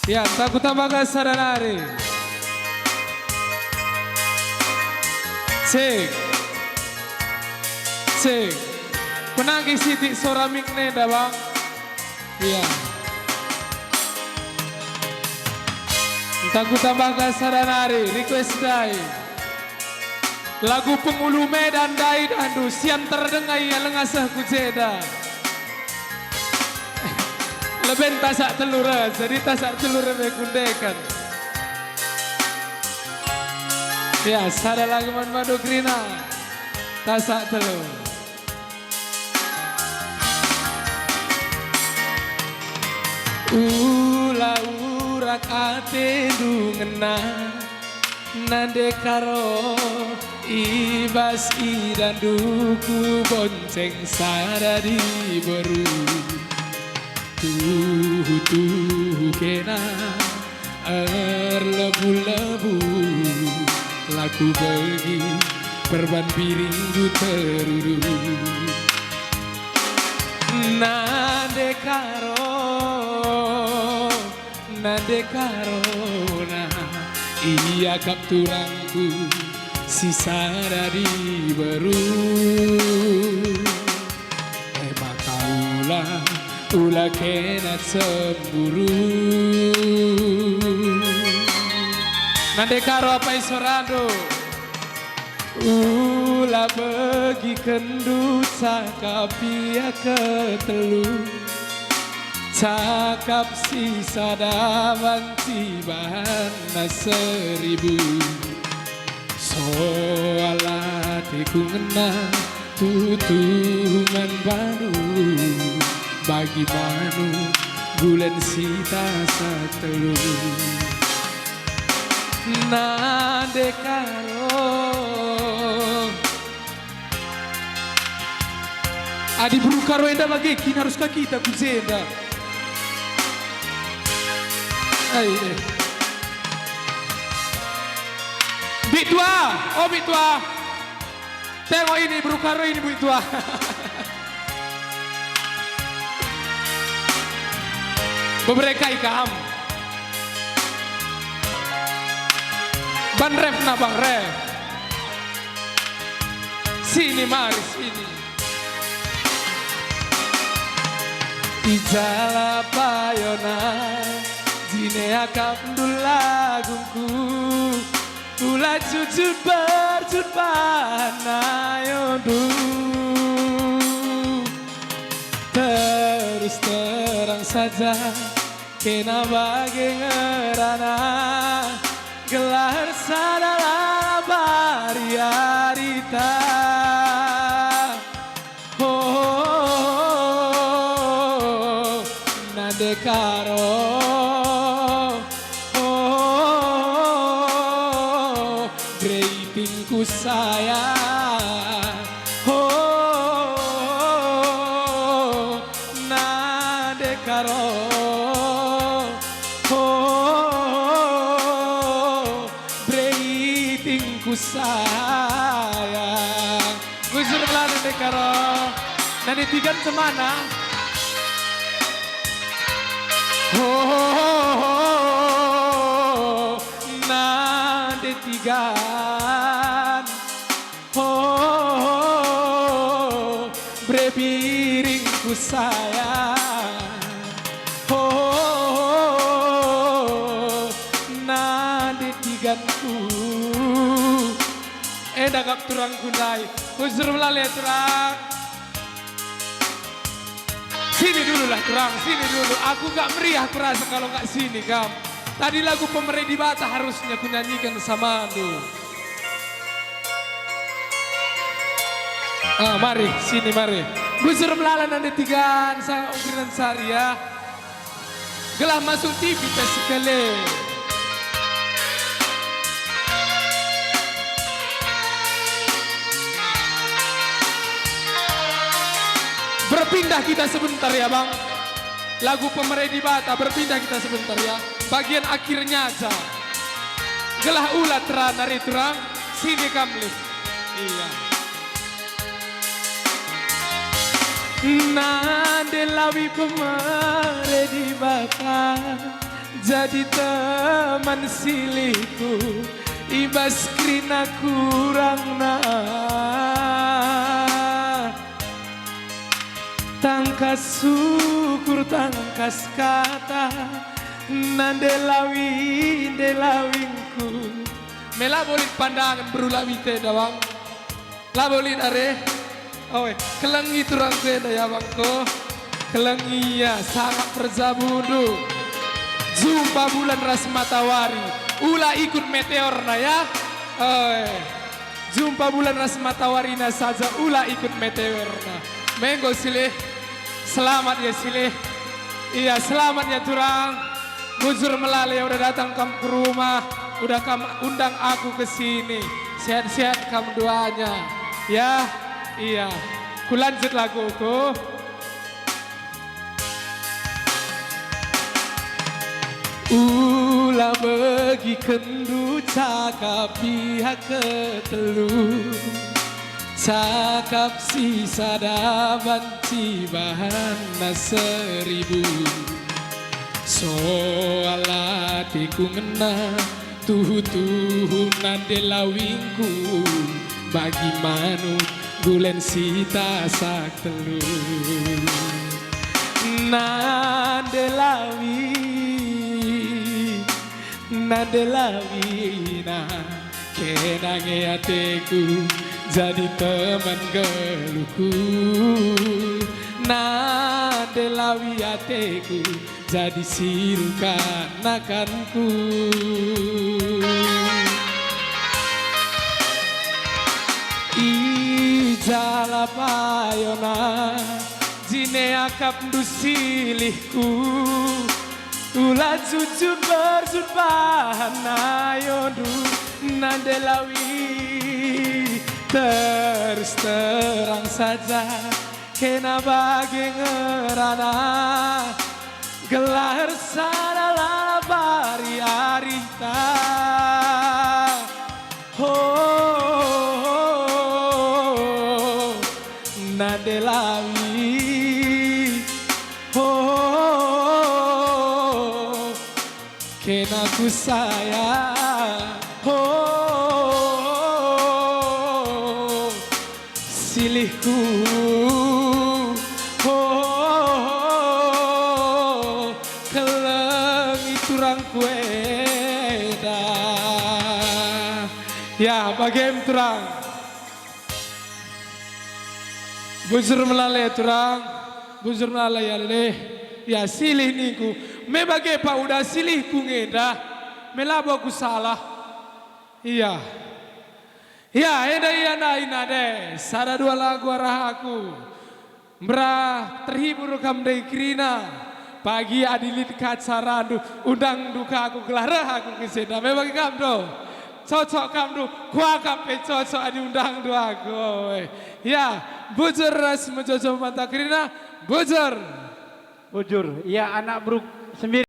Ya, takut tambahkan sadanari. Cek. Cek. Penangki sitik soramik neda bang. Iya. Takut tambahkan sadanari. Request dai. Lagu Pengulu Medan dai dandu. Sian terdengai yang lengasah kujeda. Leben tasak telur, jadi tasak telur mekundekan. Ya, sada lagu man madu grina, tasak telur. Ula urak ate dungena, nande karo ibas idan duku bonceng sada di beru. Tuh kena lebu-lebu laku bagi perban piringku terudu nade karo nah iya kapturangku sisa dari beru kaulah ula kena cemburu nande karo apa isorado ula bagi kendu cakap ia ketelu cakap sisa dawan tibahan seribu soal hatiku ngena tutungan baru bagi manu bulan sita satelu nade karo adi buru karo enda lagi kini haruskah kita kuzenda Bitua, oh Bitua tengok ini buru karo ini Bitua bebereka ikam ban ref na bang ref sini mari sini ijala payona jine akam dulagungku kula jujur berjut panayondu terus terang saja kena bagi ngerana gelar sadala bariarita oh nade karo oh greetingku sayang oh nade karo sayang gusur melana dekaro nani tigan semana oh nade tigan oh brepiringku sayang oh nade tiganku dagap turang kunai usur melalui turang sini dulu lah turang sini dulu aku gak meriah aku rasa kalau gak sini kam tadi lagu Pemerih di Bata harusnya aku nyanyikan sama lu mari sini mari usur melalui nanti tigaan sang ungkiran sari ya gelah masuk TV tes sekali berpindah kita sebentar ya bang lagu Pemerih di Bata berpindah kita sebentar ya bagian akhirnya aja gelah ulat teranari terang sini kamlis iya nade lawi Pemerih di Bata jadi teman silihku ibas krina kurang na tangkas syukur tangkas kata delawingku mela bolit pandangan berulawi teh dawang la bolit are oh kelengi turang teh daya bangko kelengi ya sangat perzabudu jumpa bulan ras matawari ulah ikut meteor na ya oh jumpa bulan ras matawari na saja ulah ikut meteor na menggo silih selamat ya silih iya selamat ya turang bujur melale udah datang kamu ke rumah udah kamu undang aku ke sini sehat-sehat kamu doanya ya iya ku lanjut laguku ulah bagi kendu cakap pihak ketelu cakap sisa daban cibahan seribu soal hatiku ngena tuh-tuhunan delawingku bagi manuk gulen sita sak telu nadelawi na kenange hatiku jadi teman geluhku nadelawi hatiku jadi sirukan akanku ijala payona jine akap dusilihku ulah jujur berjud bahanayodu nadelawi terus terang saja kena bagi ngerana gelar sanalah bari arita oh nadelawi oh kena ku sayang oh silihku turang kueda ya bagem turang bujur melalai turang bujur melalai ya leh ya silih niku me bage pa udah silih ku ngeda melabo ku salah iya ya eda iya na deh sada dua lagu arahaku mbra terhibur kam dei krina pagi adilit kacarandu undang duka aku gelarah aku keseda memang kamdo cocok kamdo kuakap cocok adi undang dua aku ya bujur ras mejojo mata krina bujur ya anak bruk 9